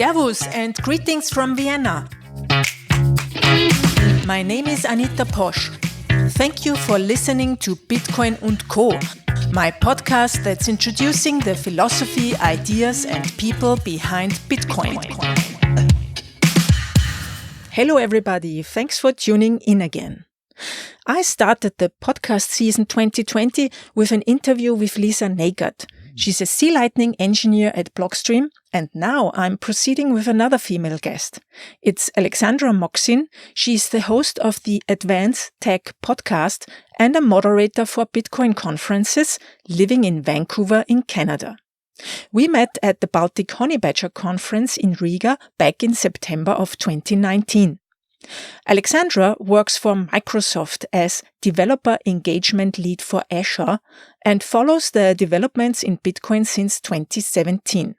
Servus and greetings from Vienna. My name is Anita Posch. Thank you for listening to Bitcoin & Co., my podcast that's introducing the philosophy, ideas and people behind Bitcoin. Hello everybody, thanks for tuning in again. I started the podcast season 2020 with an interview with Lisa Nagard. She's a sea lightning engineer at Blockstream, and now I'm proceeding with another female guest. It's Alexandra Moxin. She's the host of the Advanced Tech podcast and a moderator for Bitcoin conferences, living in Vancouver in Canada. We met at the Baltic Honeybadger Conference in Riga back in September of 2019. Alexandra works for Microsoft as Developer Engagement Lead for Azure and follows the developments in Bitcoin since 2017.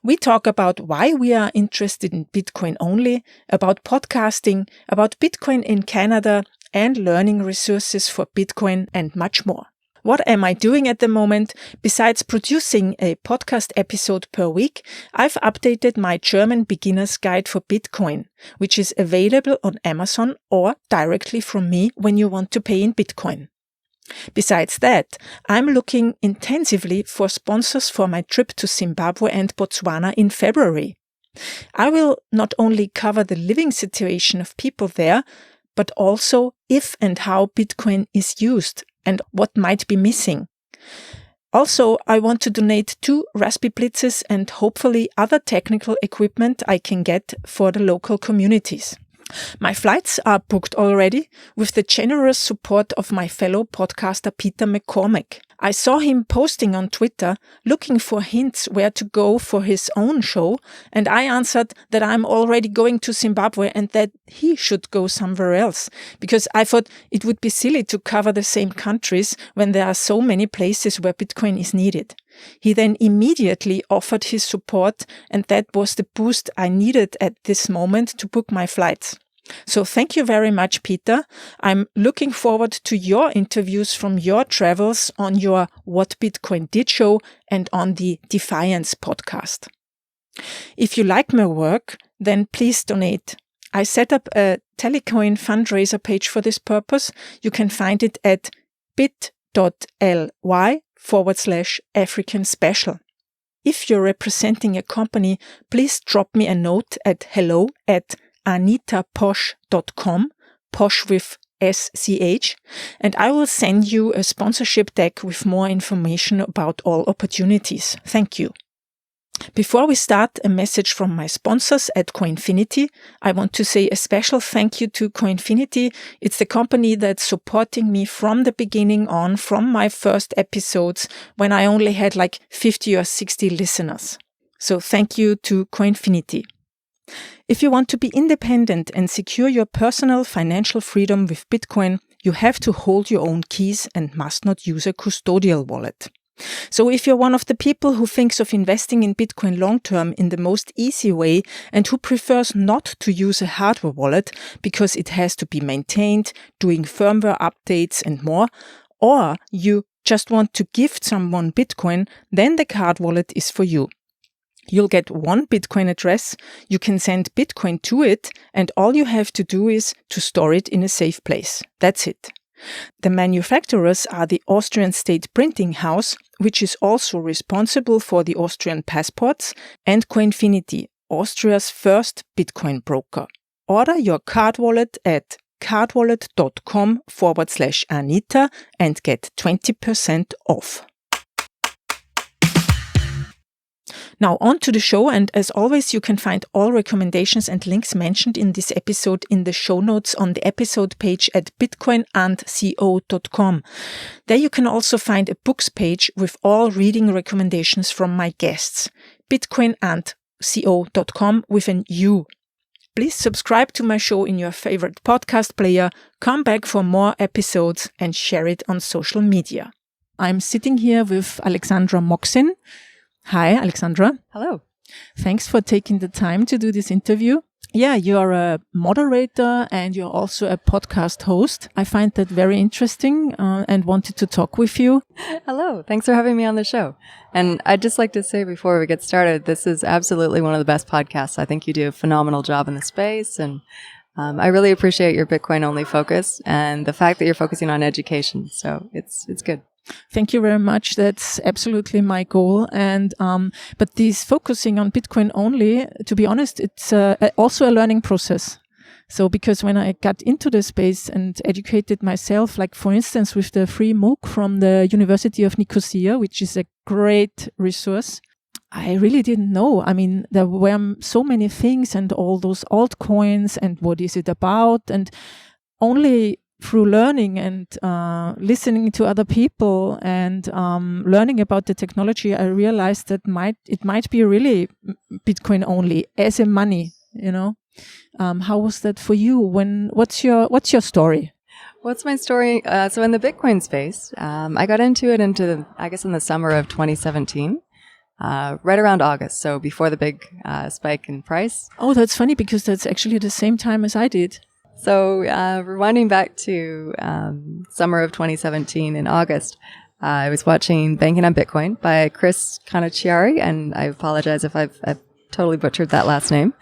We talk about why we are interested in Bitcoin only, about podcasting, about Bitcoin in Canada, and learning resources for Bitcoin and much more. What am I doing at the moment? Besides producing a podcast episode per week, I've updated my German beginner's guide for Bitcoin, which is available on Amazon or directly from me when you want to pay in Bitcoin. Besides that, I'm looking intensively for sponsors for my trip to Zimbabwe and Botswana in February. I will not only cover the living situation of people there, but also if and how Bitcoin is used and what might be missing. Also, I want to donate 2 Raspberry Blitzes and hopefully other technical equipment I can get for the local communities. My flights are booked already with the generous support of my fellow podcaster Peter McCormack. I saw him posting on Twitter looking for hints where to go for his own show, and I answered that I'm already going to Zimbabwe and that he should go somewhere else, because I thought it would be silly to cover the same countries when there are so many places where Bitcoin is needed. He then immediately offered his support, and that was the boost I needed at this moment to book my flights. So thank you very much, Peter. I'm looking forward to your interviews from your travels on your What Bitcoin Did show and on the Defiance podcast. If you like my work, then please donate. I set up a Telecoin fundraiser page for this purpose. You can find it at bit.ly/African Special. If you're representing a company, please drop me a note at hello@anitaposch.com, Posch with SCH, and I will send you a sponsorship deck with more information about all opportunities. Thank you. Before we start, a message from my sponsors at Coinfinity. I want to say a special thank you to Coinfinity. It's the company that's supporting me from the beginning on, from my first episodes when I only had like 50 or 60 listeners. So thank you to Coinfinity. If you want to be independent and secure your personal financial freedom with Bitcoin, you have to hold your own keys and must not use a custodial wallet. So if you're one of the people who thinks of investing in Bitcoin long-term in the most easy way and who prefers not to use a hardware wallet because it has to be maintained, doing firmware updates and more, or you just want to gift someone Bitcoin, then the card wallet is for you. You'll get one Bitcoin address, you can send Bitcoin to it, and all you have to do is to store it in a safe place. That's it. The manufacturers are the Austrian State Printing House, which is also responsible for the Austrian passports, and Coinfinity, Austria's first Bitcoin broker. Order your card wallet at cardwallet.com/Anita and get 20% off. Now on to the show, and as always you can find all recommendations and links mentioned in this episode in the show notes on the episode page at bitcoinandco.com. There you can also find a books page with all reading recommendations from my guests. bitcoinandco.com with an U. Please subscribe to my show in your favorite podcast player, come back for more episodes and share it on social media. I'm sitting here with Alexandra Moxin. Hi, Alexandra. Hello. Thanks for taking the time to do this interview. Yeah, you're a moderator and you're also a podcast host. I find that very interesting and wanted to talk with you. Hello, thanks for having me on the show. And I'd just like to say before we get started, this is absolutely one of the best podcasts. I think you do a phenomenal job in the space, and I really appreciate your Bitcoin-only focus and the fact that you're focusing on education. So it's good. Thank you very much. That's absolutely my goal. And but this focusing on Bitcoin only, to be honest, it's also a learning process. So because when I got into the space and educated myself, like for instance with the free MOOC from the University of Nicosia, which is a great resource, I really didn't know. I mean, there were so many things and all those altcoins and what is it about, and only through learning and listening to other people and learning about the technology, I realized that it might be really Bitcoin only as a money. You know, how was that for you? What's your story? What's my story? So in the Bitcoin space, I got into it in the summer of 2017. Right around August, so before the big spike in price. Oh, that's funny because that's actually the same time as I did. So rewinding back to summer of 2017 in August, I was watching Banking on Bitcoin by Chris Conacciari, and I apologize if I've totally butchered that last name,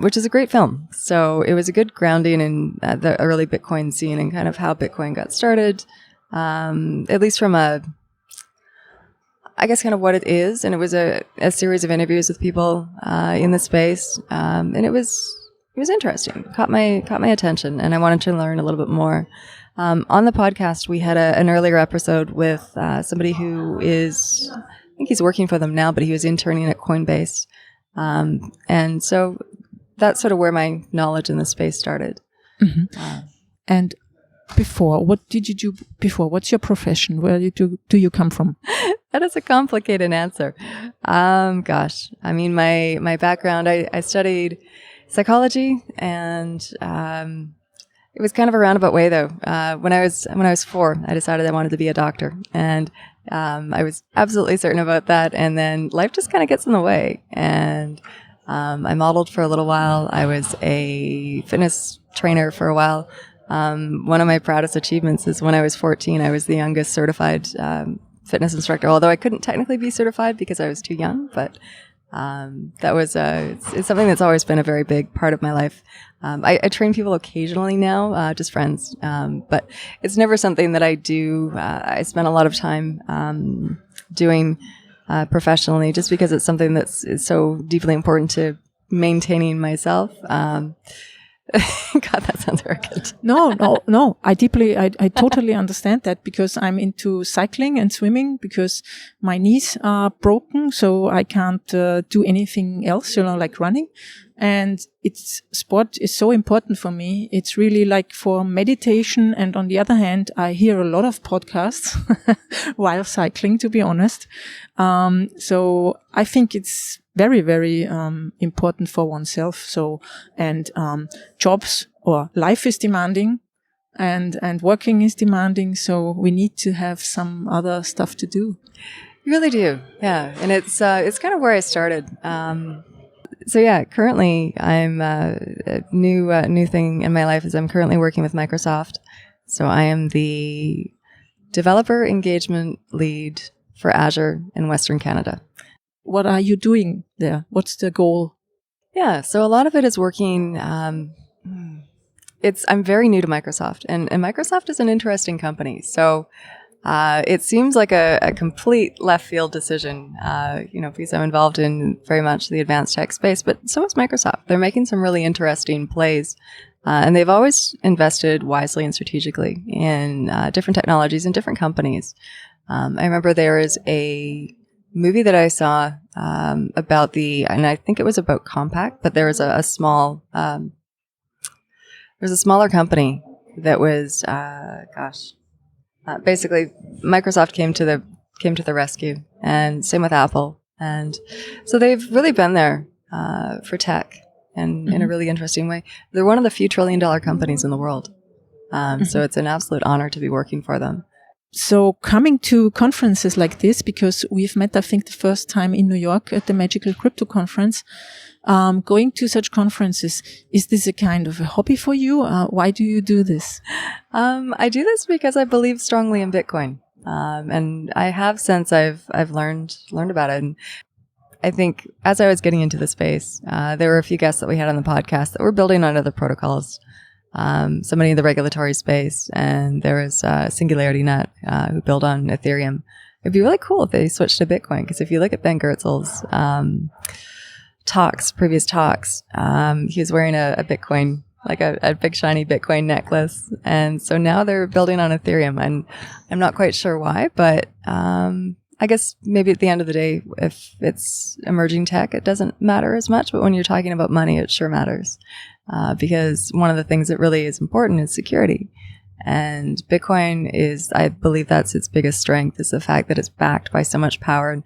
which is a great film. So it was a good grounding in the early Bitcoin scene and kind of how Bitcoin got started, at least from I guess kind of what it is. And it was a series of interviews with people in the space, and it was interesting. Caught my attention, and I wanted to learn a little bit more. On the podcast, we had an earlier episode with somebody who is, I think he's working for them now, but he was interning at Coinbase. And so that's sort of where my knowledge in the space started. Mm-hmm. And before, what did you do before? What's your profession? Where do you come from? That is a complicated answer. Gosh, I mean, my background, I studied psychology, and it was kind of a roundabout way though. When I was 4, I decided I wanted to be a doctor, and I was absolutely certain about that. And then life just kind of gets in the way, and I modeled for a little while. I was a fitness trainer for a while. One of my proudest achievements is when I was 14, I was the youngest certified fitness instructor, although I couldn't technically be certified because I was too young, but that was it's something that's always been a very big part of my life. I train people occasionally now, just friends, but it's never something that I do. I spend a lot of time doing professionally, just because it's something that's so deeply important to maintaining myself. God, that sounds arrogant. No. I totally understand that, because I'm into cycling and swimming because my knees are broken, so I can't do anything else, like running. And sport is so important for me. It's really like for meditation. And on the other hand, I hear a lot of podcasts while cycling, to be honest. So I think it's very, very important for oneself. So, and jobs or life is demanding, and working is demanding. So we need to have some other stuff to do. You really do, yeah. And it's kind of where I started. So yeah, currently I'm a new thing in my life is I'm currently working with Microsoft. So I am the developer engagement lead for Azure in Western Canada. What are you doing there? What's the goal? Yeah, so a lot of it is working. I'm very new to Microsoft, and Microsoft is an interesting company. So it seems like a complete left field decision, because I'm involved in very much the advanced tech space, but so is Microsoft. They're making some really interesting plays, and they've always invested wisely and strategically in different technologies and different companies. I remember there is a movie that I saw about and I think it was about Compaq, but there was a small, there's a smaller company that was, basically Microsoft came to the rescue, and same with Apple. And so they've really been there for tech and in a really interesting way. They're one of the few $1 trillion companies in the world. So it's an absolute honor to be working for them. So coming to conferences like this, because we've met, I think, the first time in New York at the Magical Crypto Conference, going to such conferences, is this a kind of a hobby for you? Why do you do this? I do this because I believe strongly in Bitcoin. And I have since I've learned about it. And I think as I was getting into the space, there were a few guests that we had on the podcast that were building on other protocols. Somebody in the regulatory space, and there was Singularity Net who built on Ethereum. It'd be really cool if they switched to Bitcoin, because if you look at Ben Goertzel's previous talks, he was wearing a Bitcoin, like a big shiny Bitcoin necklace, and so now they're building on Ethereum, and I'm not quite sure why, but I guess maybe at the end of the day, if it's emerging tech, it doesn't matter as much, but when you're talking about money, it sure matters. Because one of the things that really is important is security. And Bitcoin is, I believe that's its biggest strength, is the fact that it's backed by so much power. And,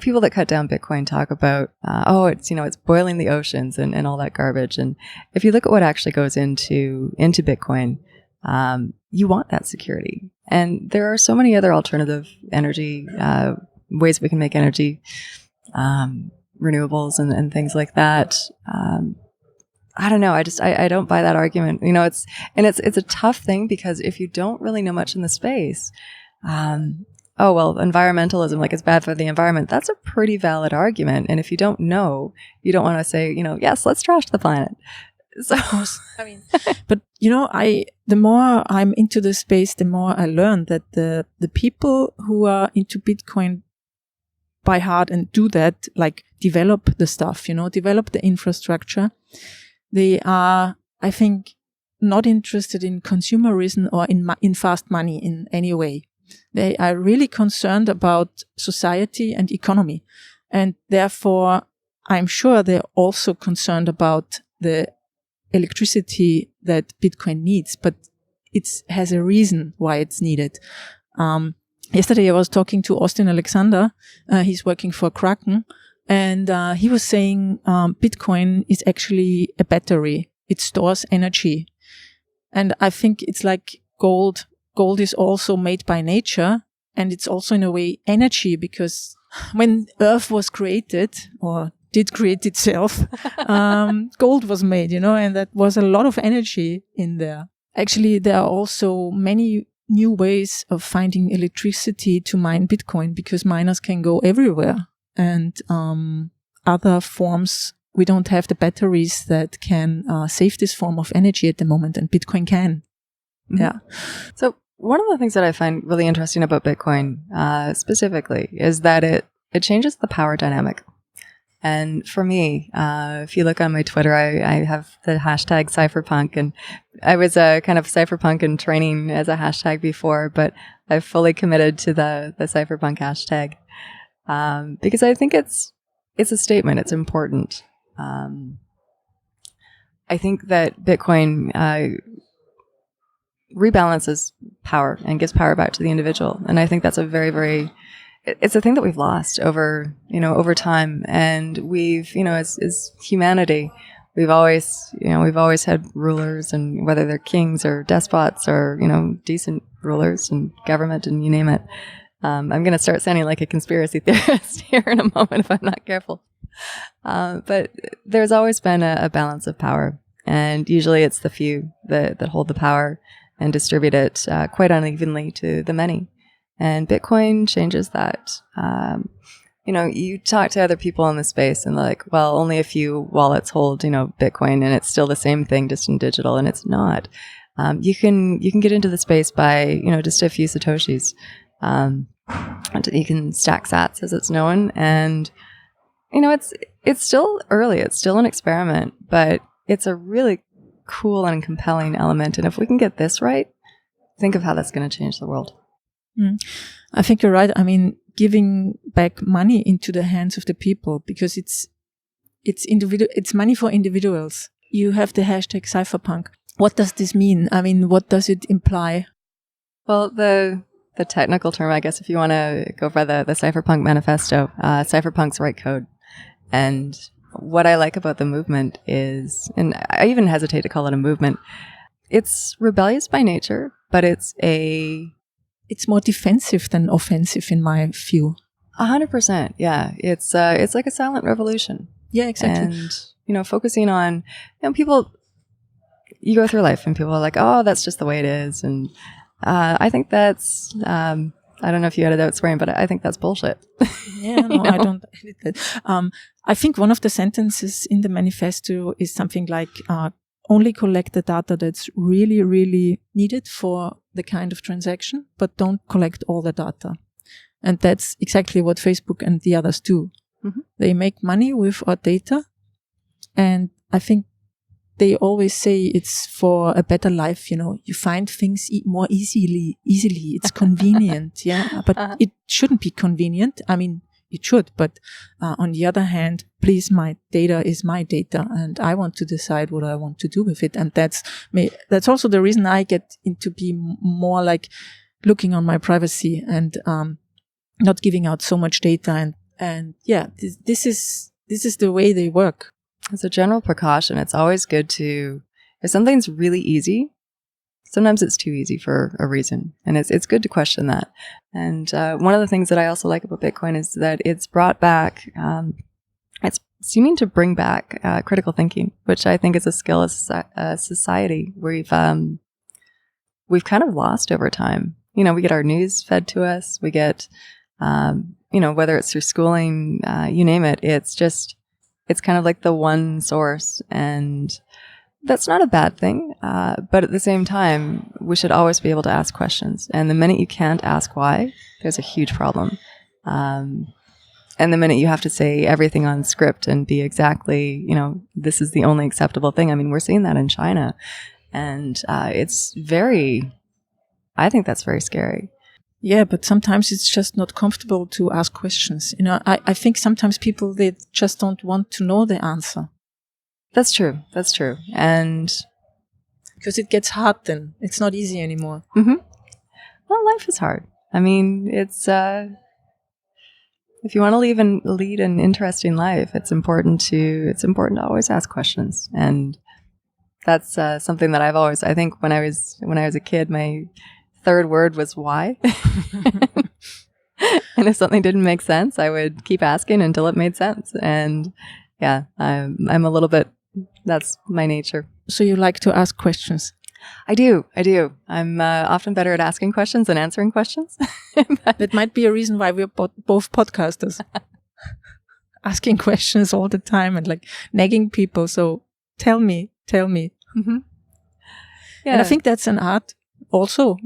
people that cut down Bitcoin talk about, it's boiling the oceans and all that garbage. And if you look at what actually goes into Bitcoin, you want that security. And there are so many other alternative energy, ways we can make energy, renewables and things like that. I don't know. I don't buy that argument. It's a tough thing, because if you don't really know much in the space, environmentalism, like it's bad for the environment. That's a pretty valid argument. And if you don't know, you don't want to say, yes, let's trash the planet. So, of course. But the more I'm into the space, the more I learn that the people who are into Bitcoin by heart and do that, like develop the stuff, develop the infrastructure. They are, I think, not interested in consumerism or in fast money in any way. They are really concerned about society and economy. And therefore, I'm sure they're also concerned about the electricity that Bitcoin needs, but it has a reason why it's needed. Yesterday, I was talking to Austin Alexander. He's working for Kraken. And he was saying Bitcoin is actually a battery. It stores energy. And I think it's like gold. Gold is also made by nature. And it's also in a way energy, because when Earth was created, or did create itself, gold was made, and that was a lot of energy in there. Actually, there are also many new ways of finding electricity to mine Bitcoin, because miners can go everywhere. And other forms, we don't have the batteries that can save this form of energy at the moment, and Bitcoin can. Mm-hmm. Yeah. So one of the things that I find really interesting about Bitcoin specifically is that it changes the power dynamic. And for me, if you look on my Twitter, I have the hashtag cypherpunk, and I was kind of cypherpunk in training as a hashtag before, but I've fully committed to the cypherpunk hashtag. Because I think it's a statement. It's important. I think that Bitcoin rebalances power and gives power back to the individual, and I think that's a very, very. It's a thing that we've lost over time, and we've, as humanity, we've always had rulers, and whether they're kings or despots or decent rulers and government and you name it. I'm going to start sounding like a conspiracy theorist here in a moment if I'm not careful. But there's always been a balance of power, and usually it's the few that hold the power and distribute it quite unevenly to the many. And Bitcoin changes that. You talk to other people in the space and they're like, well, only a few wallets hold, Bitcoin, and it's still the same thing, just in digital, and it's not. You can get into the space by, just a few Satoshis. You can stack sats, as it's known, and it's still early. It's still an experiment, but it's a really cool and compelling element. And if we can get this right, think of how that's going to change the world. I think you're right. I mean, giving back money into the hands of the people, because it's money for individuals. You have the hashtag cypherpunk. What does this mean? I mean, what does it imply? Well, the technical term, I guess, if you want to go by the Cypherpunk Manifesto, cypherpunks write code. And what I like about the movement is, and I even hesitate to call it a movement, it's rebellious by nature, but it's a it's more defensive than offensive in my view. 100%. Yeah. It's like a silent revolution. Yeah, exactly. And, focusing on, people, you go through life and people are like, oh, that's just the way it is. And I think that's, I don't know if you edited out swearing, but I think that's bullshit. Yeah, no, I don't edit that. I think one of the sentences in the manifesto is something like, only collect the data that's really, really needed for the kind of transaction, but don't collect all the data. And that's exactly what Facebook and the others do. Mm-hmm. They make money with our data. And I think they always say it's for a better life. You find things more easily. It's convenient. Yeah. But it shouldn't be convenient. I mean, it should, but on the other hand, please, my data is my data, and I want to decide what I want to do with it. And that's also the reason I get into be more like looking on my privacy and not giving out so much data. And yeah, this is the way they work. As a general precaution, it's always good if something's really easy, sometimes it's too easy for a reason. And it's good to question that. And one of the things that I also like about Bitcoin is that it's brought back, it's seeming to bring back critical thinking, which I think is a skill as a society we've kind of lost over time. We get our news fed to us. We get, whether it's through schooling, you name it, it's kind of like the one source. And that's not a bad thing. But at the same time, we should always be able to ask questions. And the minute you can't ask why, there's a huge problem. And the minute you have to say everything on script and be exactly, this is the only acceptable thing. I mean, we're seeing that in China. And I think that's very scary. Yeah, but sometimes it's just not comfortable to ask questions. I think sometimes people, they just don't want to know the answer. That's true. And because it gets hard then. It's not easy anymore. Mm-hmm. Well, life is hard. I mean, it's if you want to lead an interesting life, it's important to always ask questions. And that's something that I think when I was a kid, my third word was why. And if something didn't make sense, I would keep asking until it made sense. And yeah, I'm a little bit, that's my nature. So you like to ask questions? I do. I'm often better at asking questions than answering questions. That might be a reason why we're both podcasters. Asking questions all the time and like nagging people. So tell me. Mm-hmm. Yeah. And I think that's an art also,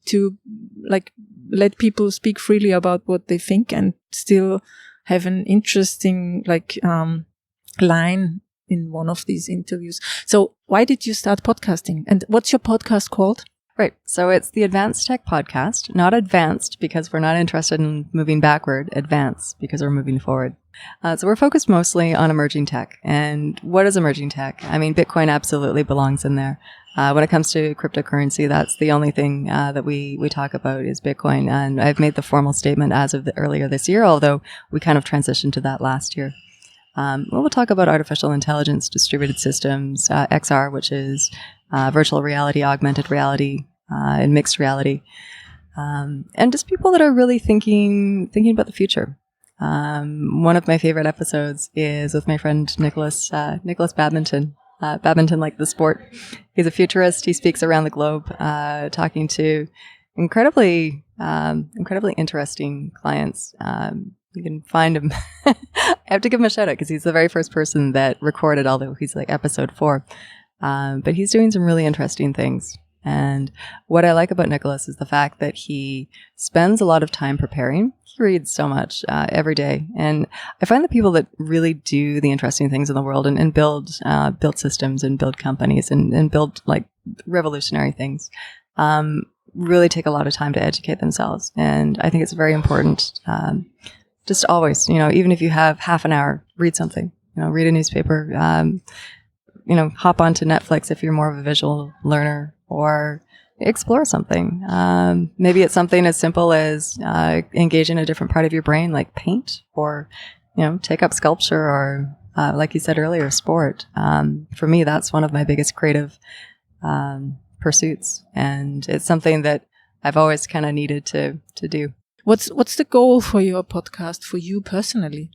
to like let people speak freely about what they think and still have an interesting line in one of these interviews. So why did you start podcasting? And what's your podcast called? Right. So it's the Advanced Tech Podcast, not advanced because we're not interested in moving backward, advanced because we're moving forward. So we're focused mostly on emerging tech. And what is emerging tech? I mean, Bitcoin absolutely belongs in there. When it comes to cryptocurrency, that's the only thing that we talk about is Bitcoin. And I've made the formal statement as of earlier this year, although we kind of transitioned to that last year. We'll talk about artificial intelligence, distributed systems, XR, which is virtual reality, augmented reality, and mixed reality, and just people that are really thinking about the future. One of my favorite episodes is with my friend Nicholas Badminton. Badminton, like the sport. He's a futurist. He speaks around the globe, talking to incredibly interesting clients. You can find him. I have to give him a shout out because he's the very first person that recorded, although he's like episode 4. But he's doing some really interesting things. And what I like about Nicholas is the fact that he spends a lot of time preparing. He reads so much every day. And I find the people that really do the interesting things in the world and build systems and build companies and build like revolutionary things really take a lot of time to educate themselves. And I think it's very important just always, even if you have half an hour, read something, read a newspaper, hop onto Netflix if you're more of a visual learner, or explore something. Maybe it's something as simple as engage in a different part of your brain, like paint, or, take up sculpture, or like you said earlier, sport. For me, that's one of my biggest creative pursuits. And it's something that I've always kind of needed to do. What's the goal for your podcast for you personally?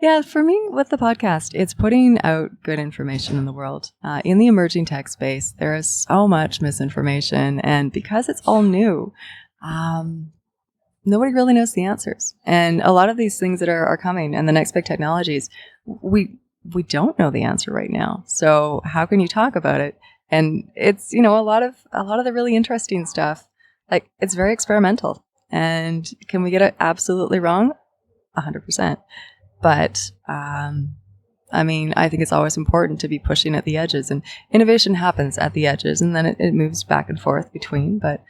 Yeah, for me, with the podcast, it's putting out good information in the world. In the emerging tech space, there is so much misinformation, and because it's all new, nobody really knows the answers. And a lot of these things that are coming and the next big technologies, we don't know the answer right now. So how can you talk about it? And it's, a lot of the really interesting stuff, like it's very experimental. And can we get it absolutely wrong? 100%. But, I think it's always important to be pushing at the edges, and innovation happens at the edges, and then it moves back and forth between. But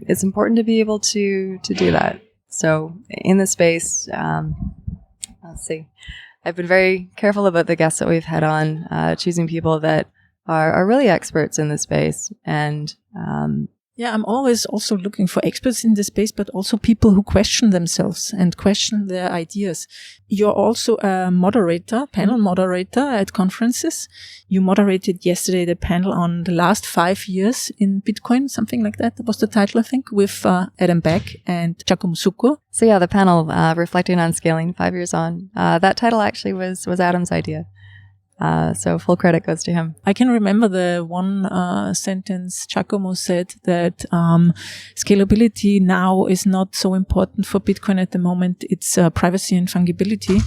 it's important to be able to do that. So in the space, let's see, I've been very careful about the guests that we've had on, choosing people that are really experts in the space. And I'm always also looking for experts in the space, but also people who question themselves and question their ideas. You're also a moderator, panel moderator at conferences. You moderated yesterday the panel on the last 5 years in Bitcoin, something like that. That was the title, I think, with Adam Beck and Giacomo Succo. So yeah, the panel reflecting on scaling 5 years on. That title actually was Adam's idea. So full credit goes to him. I can remember the one sentence Giacomo said that scalability now is not so important for Bitcoin at the moment. It's privacy and fungibility,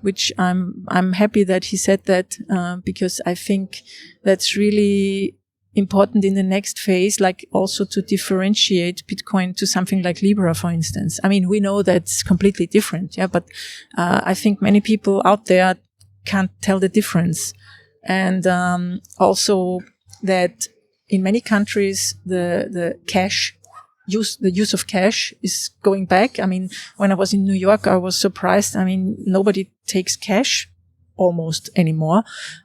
which I'm happy that he said that because I think that's really important in the next phase, like also to differentiate Bitcoin to something like Libra, for instance. I mean, we know that's completely different, but I think many people out there can't tell the difference. And also that in many countries, the use of cash is going back. I mean, when I was in New York, I was surprised. I mean, nobody takes cash almost anymore.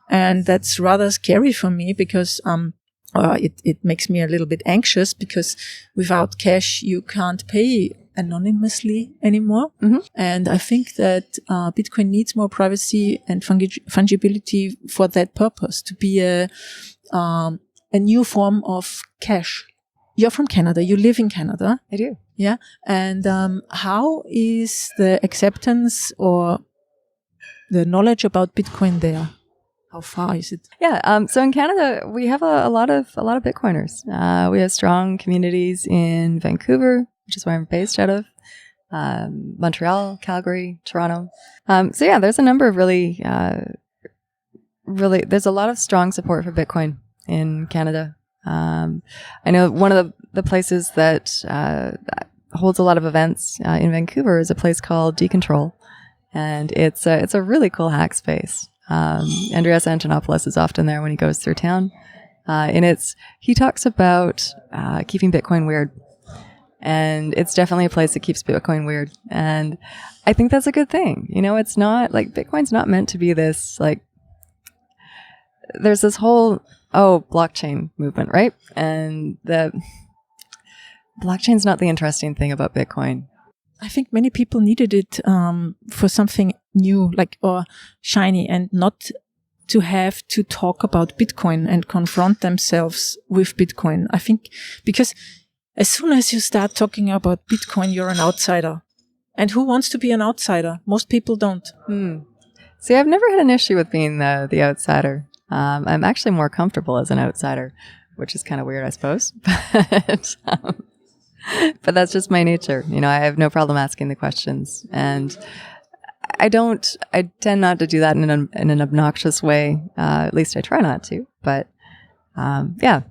And that's rather scary for me because it makes me a little bit anxious, because without cash, you can't pay anonymously anymore. And I think that Bitcoin needs more privacy and fungibility for that purpose, to be a new form of cash. You're from Canada. You live in Canada. I do. Yeah. And how is the acceptance or the knowledge about Bitcoin there? How far is it? Yeah. So in Canada, we have a lot of Bitcoiners. We have strong communities in Vancouver, which is where I'm based out of, Montreal, Calgary, Toronto. So yeah, there's a number of really, there's a lot of strong support for Bitcoin in Canada. I know one of the places that holds a lot of events in Vancouver is a place called Decontrol, and it's a really cool hack space. Andreas Antonopoulos is often there when he goes through town, and he talks about keeping Bitcoin weird. And it's definitely a place that keeps Bitcoin weird. And I think that's a good thing. It's not like Bitcoin's not meant to be this, like, there's this whole, blockchain movement, right? And the blockchain's not the interesting thing about Bitcoin. I think many people needed it for something new, or shiny, and not to have to talk about Bitcoin and confront themselves with Bitcoin. I think because as soon as you start talking about Bitcoin, you're an outsider. And who wants to be an outsider? Most people don't. See, I've never had an issue with being the outsider. I'm actually more comfortable as an outsider, which is kind of weird, I suppose. But that's just my nature. I have no problem asking the questions. And I tend not to do that in an obnoxious way. At least I try not to. But yeah.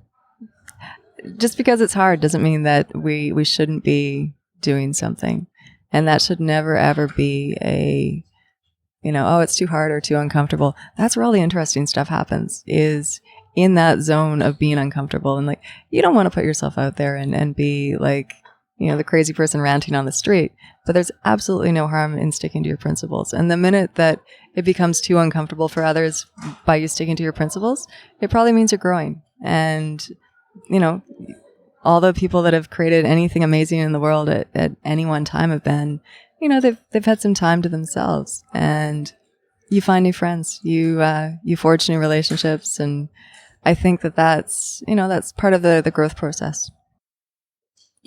Just because it's hard doesn't mean that we shouldn't be doing something. And that should never, ever be it's too hard or too uncomfortable. That's where all the interesting stuff happens, is in that zone of being uncomfortable. And you don't want to put yourself out there and be the crazy person ranting on the street. But there's absolutely no harm in sticking to your principles. And the minute that it becomes too uncomfortable for others by you sticking to your principles, it probably means you're growing. And all the people that have created anything amazing in the world at any one time have been, they've had some time to themselves, and you find new friends, you forge new relationships. And I think that's part of the growth process.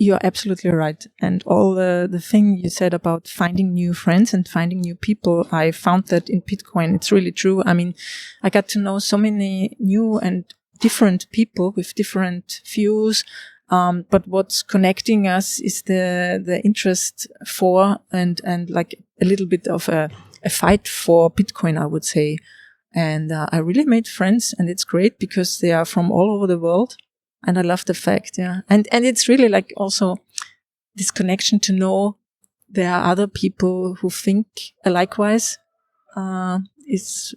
you're absolutely right. And all the thing you said about finding new friends and finding new people, I found that in Bitcoin. It's really true. I mean, I got to know so many new and different people with different views. But what's connecting us is the interest for and like a little bit of a fight for Bitcoin, I would say. And I really made friends, and it's great because they are from all over the world. And I love the fact, yeah. And it's really like also this connection to know there are other people who think likewise, is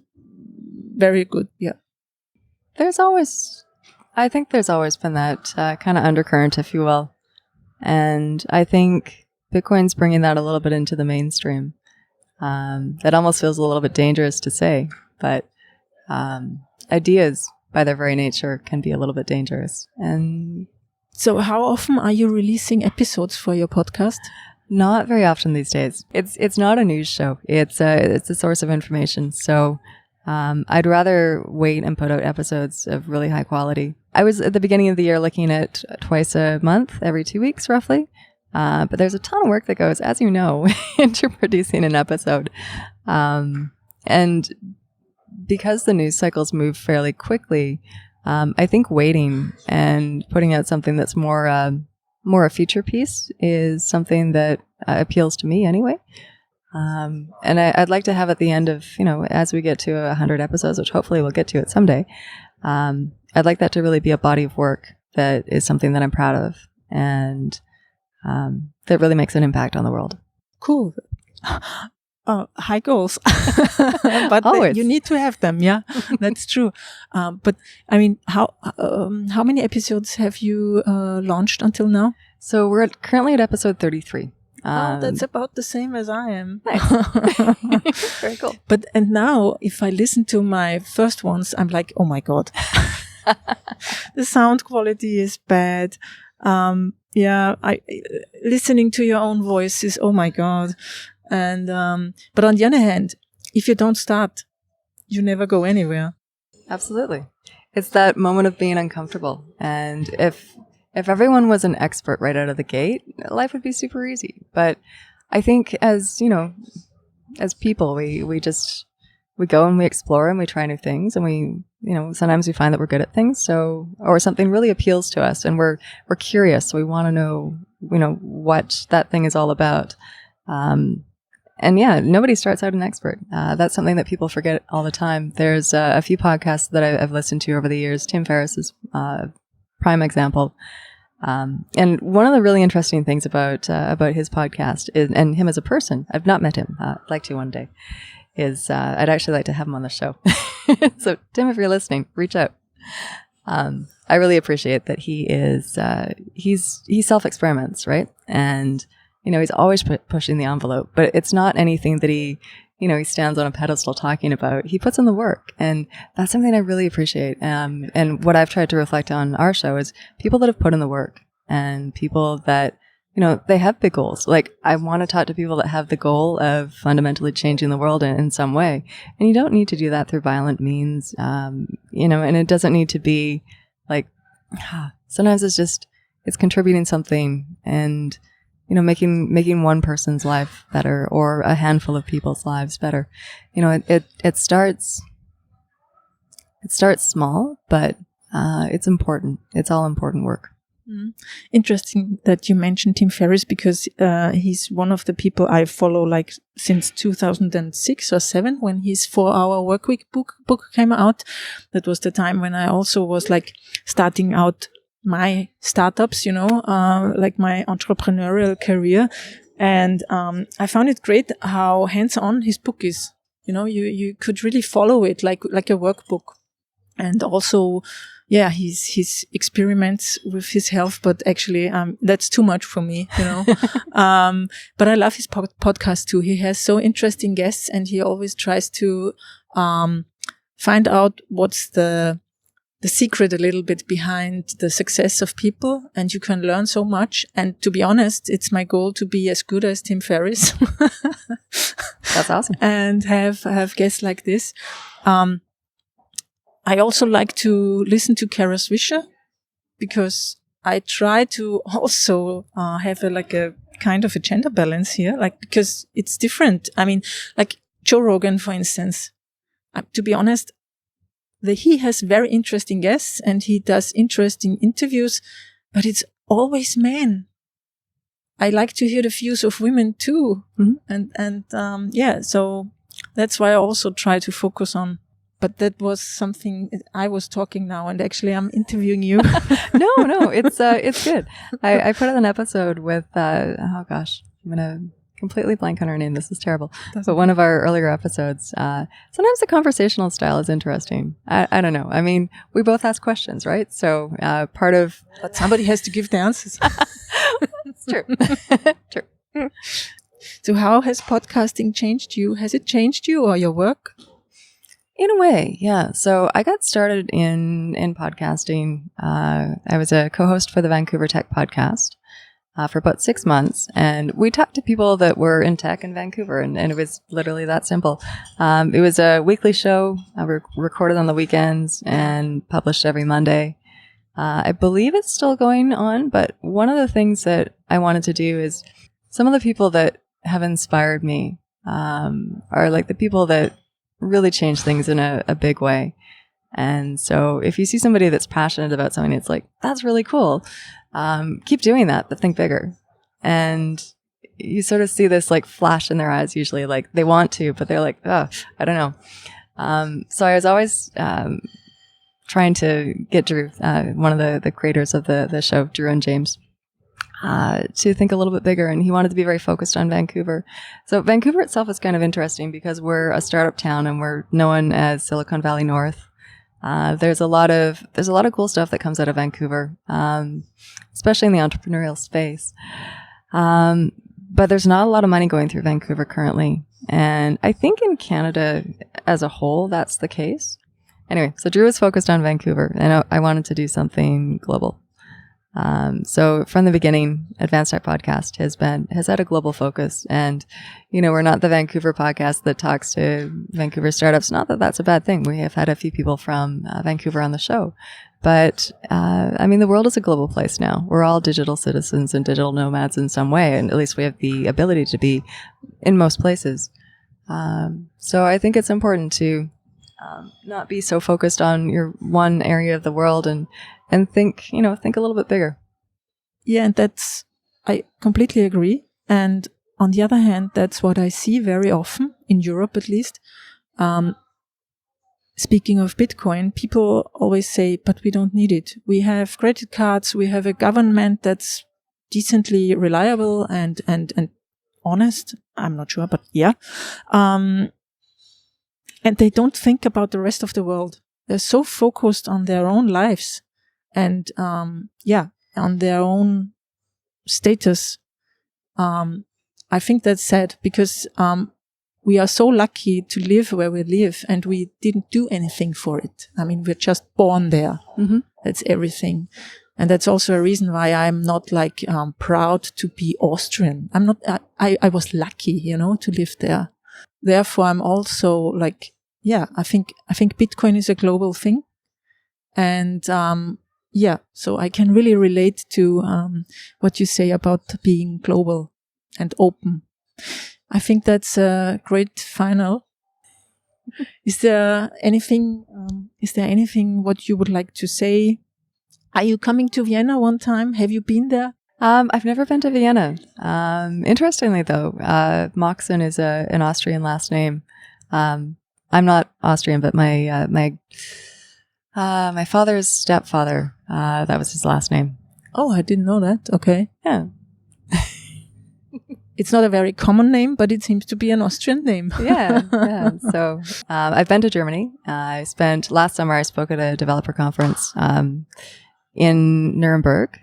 very good, yeah. I think there's always been that kind of undercurrent, if you will. And I think Bitcoin's bringing that a little bit into the mainstream. That almost feels a little bit dangerous to say, but ideas by their very nature can be a little bit dangerous. And so how often are you releasing episodes for your podcast? Not very often these days. It's not a news show. It's a source of information. So I'd rather wait and put out episodes of really high quality. I was at the beginning of the year looking at twice a month, every 2 weeks roughly. But there's a ton of work that goes, as you know, into producing an episode. And because the news cycles move fairly quickly, I think waiting and putting out something that's more a feature piece is something that appeals to me anyway. And I'd like to have at the end of, as we get to 100 episodes, which hopefully we'll get to it someday, I'd like that to really be a body of work that is something that I'm proud of and that really makes an impact on the world. Cool. High goals. But Always. You need to have them, yeah. That's true. But I mean, how many episodes have you launched until now? So we're currently at episode 33. That's about the same as I am. Nice. Very cool. And now, if I listen to my first ones, I'm like, oh my God. The sound quality is bad. Listening to your own voice is, oh my God. And, but on the other hand, if you don't start, you never go anywhere. Absolutely. It's that moment of being uncomfortable. And if everyone was an expert right out of the gate, life would be super easy. But I think as people, we go and we explore and we try new things, and we, sometimes we find that we're good at things. So, or something really appeals to us and we're curious. So we want to know, what that thing is all about. And yeah, nobody starts out an expert. That's something that people forget all the time. There's a few podcasts that I've listened to over the years. Tim Ferriss is prime example. And one of the really interesting things about his podcast is, and him as a person, I've not met him. I'd like to one day. Is I'd actually like to have him on the show. So Tim, if you're listening, reach out. I really appreciate that he self-experiments, right? And he's always pushing the envelope, but it's not anything that he stands on a pedestal talking about. He puts in the work, and that's something I really appreciate. And what I've tried to reflect on our show is people that have put in the work and people that, they have big goals. Like, I want to talk to people that have the goal of fundamentally changing the world in some way. And you don't need to do that through violent means, and it doesn't need to be like, sometimes it's contributing something and, making one person's life better or a handful of people's lives better. It starts small, but it's important. It's all important work. Interesting that you mentioned Tim Ferriss, because he's one of the people I follow like since 2006 or 7 when his 4-Hour Workweek book came out. That was the time when I also was like starting out my startups, like my entrepreneurial career. And I found it great how hands-on his book is. You could really follow it like a workbook. And also, yeah, his experiments with his health, but actually, that's too much for me, but I love his podcast too. He has so interesting guests, and he always tries to, find out what's the secret a little bit behind the success of people, and you can learn so much. And to be honest, it's my goal to be as good as Tim Ferriss. That's awesome. And have guests like this. I also like to listen to Kara Swisher, because I try to also have a kind of a gender balance here, like, because it's different. I mean, like Joe Rogan, for instance, to be honest, he has very interesting guests and he does interesting interviews, but it's always men. I like to hear the views of women too. Mm-hmm. So that's why I also try to focus on. But that was something I was talking now, and actually I'm interviewing you. No, it's good. I put out an episode with I'm gonna completely blank on her name. This is terrible. But one of our earlier episodes. Sometimes the conversational style is interesting. I don't know. I mean, we both ask questions, right? So part of but somebody has to give the answers. It's true. True. So how has podcasting changed you? Has it changed you or your work? In a way, yeah. So I got started in podcasting. I was a co-host for the Vancouver Tech podcast for about 6 months. And we talked to people that were in tech in Vancouver. And it was literally that simple. It was a weekly show. Recorded on the weekends and published every Monday. I believe it's still going on. But one of the things that I wanted to do is some of the people that have inspired me are like the people that really change things in a big way. And so if you see somebody that's passionate about something, it's like, that's really cool. Keep doing that, but think bigger. And you sort of see this like flash in their eyes, usually like they want to, but they're like, oh, I don't know. So I was always trying to get Drew, one of the creators of the show, Drew and James, to think a little bit bigger, and he wanted to be very focused on Vancouver. So Vancouver itself is kind of interesting because we're a startup town and we're known as Silicon Valley North. There's a lot of cool stuff that comes out of Vancouver, especially in the entrepreneurial space. But there's not a lot of money going through Vancouver currently, and I think in Canada as a whole that's the case. Anyway, so Drew is focused on Vancouver, and I wanted to do something global. So from the beginning, Advanced Tech Podcast has had a global focus, and, we're not the Vancouver podcast that talks to Vancouver startups. Not that that's a bad thing. We have had a few people from Vancouver on the show, but, the world is a global place now. We're all digital citizens and digital nomads in some way, and at least we have the ability to be in most places. So I think it's important to, not be so focused on your one area of the world and think a little bit bigger. Yeah, and I completely agree. And on the other hand, that's what I see very often, in Europe at least. Speaking of Bitcoin, people always say, but we don't need it. We have credit cards, we have a government that's decently reliable and honest. I'm not sure, but yeah. And they don't think about the rest of the world. They're so focused on their own lives. And, on their own status. I think that's sad because, we are so lucky to live where we live and we didn't do anything for it. We're just born there. Mm-hmm. That's everything. And that's also a reason why I'm not proud to be Austrian. I'm not, I was lucky, to live there. Therefore, I'm also I think Bitcoin is a global thing. And, so I can really relate to what you say about being global and open. I think that's a great final. Is there anything what you would like to say? Are you coming to Vienna one time? Have you been there? I've never been to Vienna. Interestingly, though, Moxin is an Austrian last name. I'm not Austrian, but my father's stepfather, that was his last name. Oh, I didn't know that. Okay. Yeah. It's not a very common name, but it seems to be an Austrian name. Yeah. So I've been to Germany. Last summer I spoke at a developer conference in Nuremberg,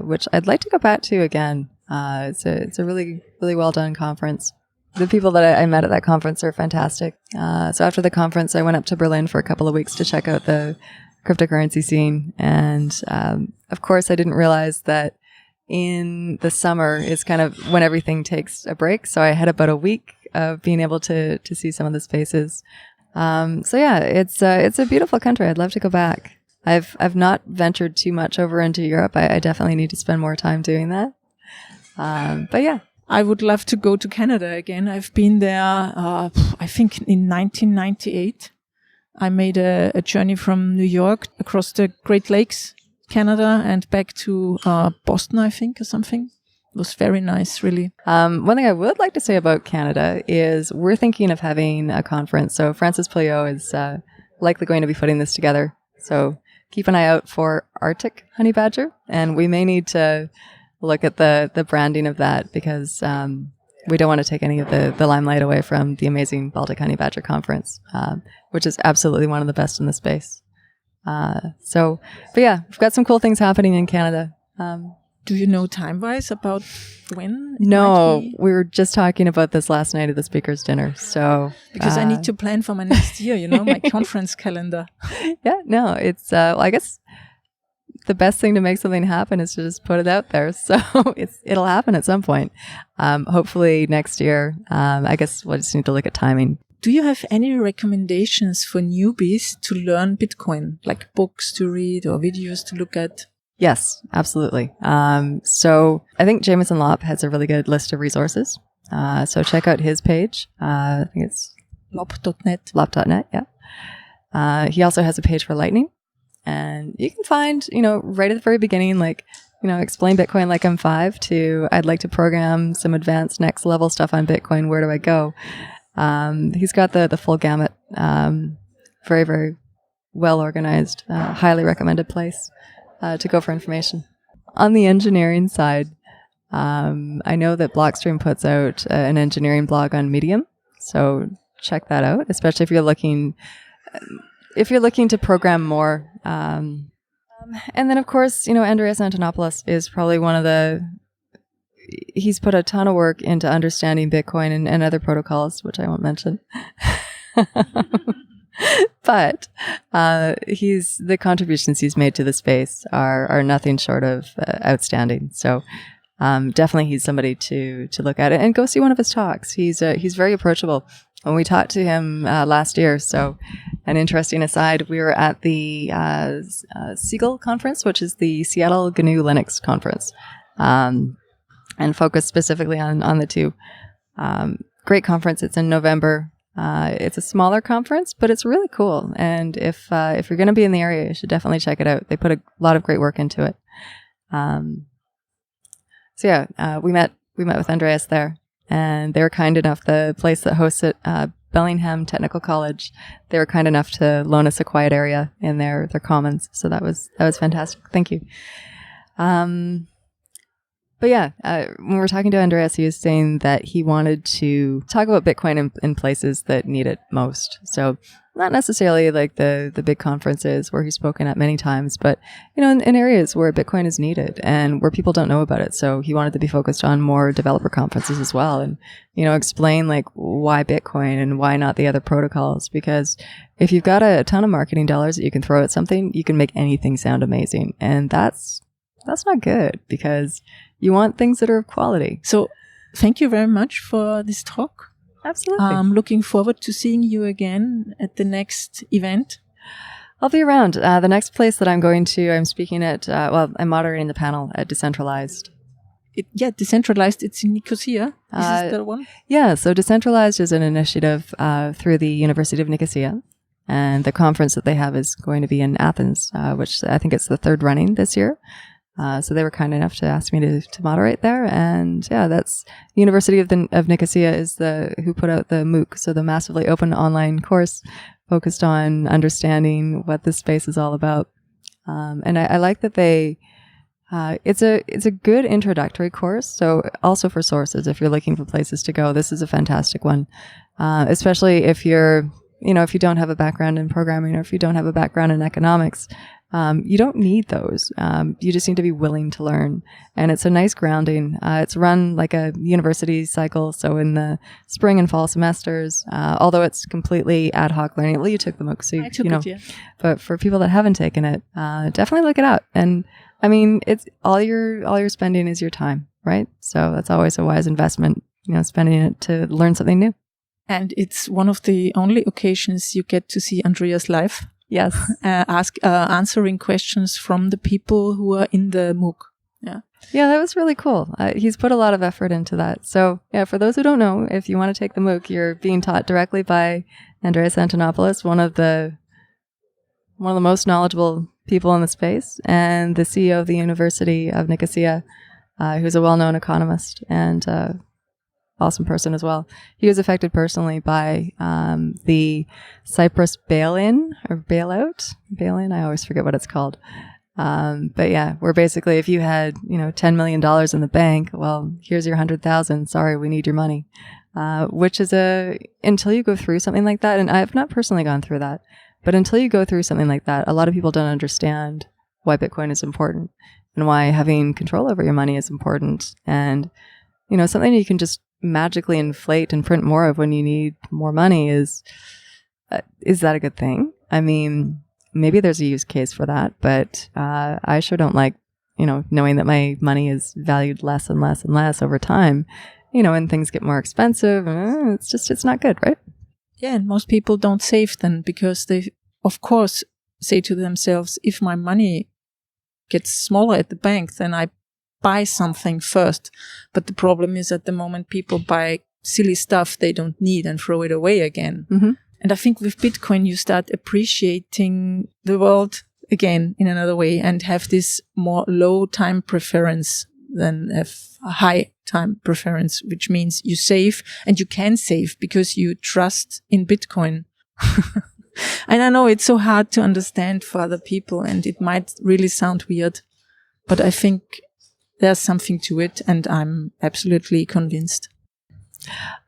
which I'd like to go back to again. It's a really, really well done conference. The people that I met at that conference are fantastic. So after the conference, I went up to Berlin for a couple of weeks to check out the cryptocurrency scene. And of course, I didn't realize that in the summer is kind of when everything takes a break. So I had about a week of being able to see some of the spaces. So yeah, it's a beautiful country. I'd love to go back. I've not ventured too much over into Europe. I definitely need to spend more time doing that. But yeah. I would love to go to Canada again. I've been there, I think in 1998. I made a journey from New York across the Great Lakes, Canada, and back to Boston, I think, or something. It was very nice, really. One thing I would like to say about Canada is we're thinking of having a conference. So Francis Pouliot is likely going to be putting this together. So keep an eye out for Arctic Honeybadger, and we may need to look at the branding of that because we don't want to take any of the limelight away from the amazing Baltic Honeybadger Conference, which is absolutely one of the best in the space. But yeah, we've got some cool things happening in Canada. Do you know time-wise about when? No, we were just talking about this last night at the speaker's dinner. So because I need to plan for my next year, my conference calendar. Yeah, no, it's I guess the best thing to make something happen is to just put it out there. So it'll happen at some point. Hopefully next year. I guess we'll just need to look at timing. Do you have any recommendations for newbies to learn Bitcoin, like books to read or videos to look at? Yes, absolutely. So I think Jameson Lopp has a really good list of resources. So check out his page. I think it's Lopp.net. Lopp.net, yeah. He also has a page for Lightning. And you can find, right at the very beginning, explain Bitcoin like I'm 5 to I'd like to program some advanced next level stuff on Bitcoin. Where do I go? He's got the full gamut. Very, very well organized, highly recommended place to go for information. On the engineering side, I know that Blockstream puts out an engineering blog on Medium. So check that out, especially if you're looking to program more. And then, of course, Andreas Antonopoulos is probably he's put a ton of work into understanding Bitcoin and other protocols, which I won't mention. But the contributions he's made to the space are nothing short of outstanding. So definitely he's somebody to look at it and go see one of his talks. He's very approachable. When we talked to him last year, so an interesting aside, we were at the Siegel Conference, which is the Seattle GNU Linux Conference, and focused specifically on the two. Great conference. It's in November. It's a smaller conference, but it's really cool. And if you're going to be in the area, you should definitely check it out. They put a lot of great work into it. We met with Andreas there. And they were kind enough, the place that hosts it, Bellingham Technical College, they were kind enough to loan us a quiet area in their commons. So that was fantastic. Thank you. But yeah, when we were talking to Andreas, he was saying that he wanted to talk about Bitcoin in places that need it most. So not necessarily like the big conferences where he's spoken at many times, but in areas where Bitcoin is needed and where people don't know about it. So he wanted to be focused on more developer conferences as well, and explain like why Bitcoin and why not the other protocols. Because if you've got a ton of marketing dollars that you can throw at something, you can make anything sound amazing, and that's not good because you want things that are of quality. So thank you very much for this talk. Absolutely. I'm looking forward to seeing you again at the next event. I'll be around. The next place that I'm speaking at, I'm moderating the panel at Decentralized. Decentralized, it's in Nicosia. Is this the one? Yeah, so Decentralized is an initiative through the University of Nicosia. And the conference that they have is going to be in Athens, which I think it's the third running this year. So they were kind enough to ask me to moderate there. And yeah, that's University of Nicosia is who put out the MOOC, so the massively open online course focused on understanding what this space is all about. And I like that it's a good introductory course. So also for sources, if you're looking for places to go, this is a fantastic one. Especially if if you don't have a background in programming or if you don't have a background in economics. You don't need those. You just need to be willing to learn. And it's a nice grounding. It's run like a university cycle. So in the spring and fall semesters, although it's completely ad hoc learning. Well, you took the MOOC, so I took it, yeah. But for people that haven't taken it, definitely look it up. And I mean, it's all your spending is your time, right? So that's always a wise investment, spending it to learn something new. And it's one of the only occasions you get to see Andreas live. Yes. Answering questions from the people who are in the MOOC. Yeah, that was really cool. He's put a lot of effort into that. So, yeah, for those who don't know, if you want to take the MOOC, you're being taught directly by Andreas Antonopoulos, one of the most knowledgeable people in the space, and the CEO of the University of Nicosia, who's a well-known economist and awesome person as well. He was affected personally by the Cyprus bail-in or bailout. Bail-in, I always forget what it's called. But yeah, where basically if you had, $10 million in the bank, well, here's your 100,000. Sorry, we need your money. Which is until you go through something like that, and I have not personally gone through that, but until you go through something like that, a lot of people don't understand why Bitcoin is important and why having control over your money is important. And, something you can just magically inflate and print more of when you need more money is that a good thing? I mean, maybe there's a use case for that, but I sure don't like, knowing that my money is valued less and less and less over time, and things get more expensive. It's not good, right? Yeah, and most people don't save then because they, of course, say to themselves, if my money gets smaller at the bank, then I buy something first. But the problem is at the moment people buy silly stuff they don't need and throw it away again. Mm-hmm. And I think with Bitcoin, you start appreciating the world again in another way and have this more low time preference than have a high time preference, which means you save, and you can save because you trust in Bitcoin. And I know it's so hard to understand for other people, and it might really sound weird, but I think there's something to it, and I'm absolutely convinced.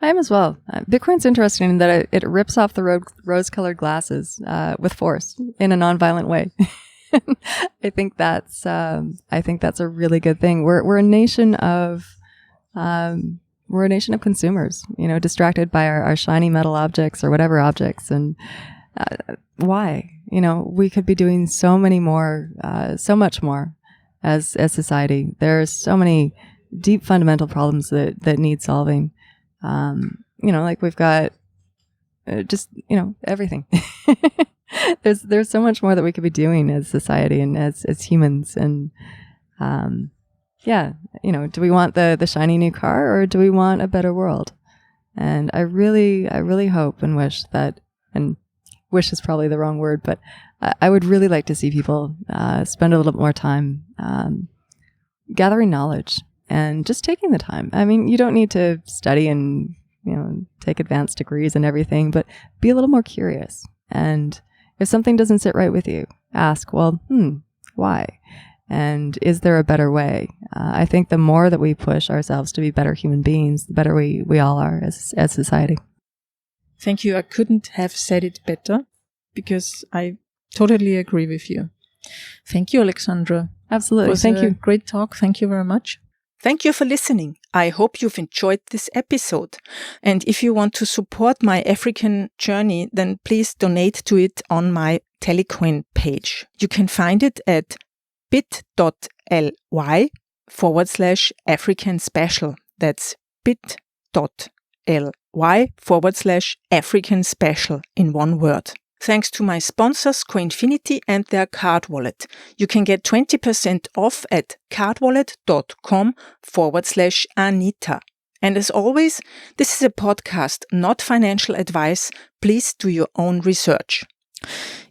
I am as well. Bitcoin's interesting in that it rips off the rose-colored glasses with force in a non-violent way. I think that's a really good thing. We're a nation of consumers, distracted by our shiny metal objects or whatever objects, and why? We could be doing so many more, so much more as society. There's so many deep fundamental problems that need solving. Like we've got everything. There's so much more that we could be doing as society and as humans. And do we want the shiny new car, or do we want a better world? And I really hope and wish that, and wish is probably the wrong word, but I would really like to see people spend a little bit more time gathering knowledge and just taking the time. I mean, you don't need to study and take advanced degrees and everything, but be a little more curious. And if something doesn't sit right with you, ask, well, why? And is there a better way? I think the more that we push ourselves to be better human beings, the better we all are as society. Thank you. I couldn't have said it better because I totally agree with you. Thank you, Alexandra. Absolutely. Thank you. Great talk. Thank you very much. Thank you for listening. I hope you've enjoyed this episode. And if you want to support my African journey, then please donate to it on my Telecoin page. You can find it at bit.ly/African special. That's bit.ly/African special in one word. Thanks to my sponsors, Coinfinity and their card wallet. You can get 20% off at cardwallet.com/Anita. And as always, this is a podcast, not financial advice. Please do your own research.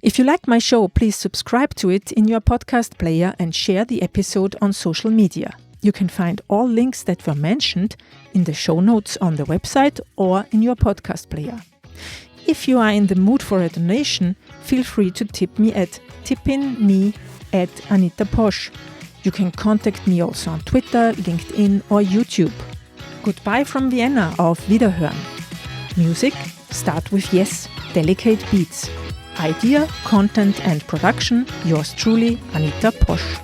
If you like my show, please subscribe to it in your podcast player and share the episode on social media. You can find all links that were mentioned in the show notes on the website or in your podcast player. If you are in the mood for a donation, feel free to tip me at tippinme@AnitaPosch. You can contact me also on Twitter, LinkedIn or YouTube. Goodbye from Vienna, auf Wiederhören. Music, start with Yes, Delicate Beats. Idea, content and production, yours truly, Anita Posch.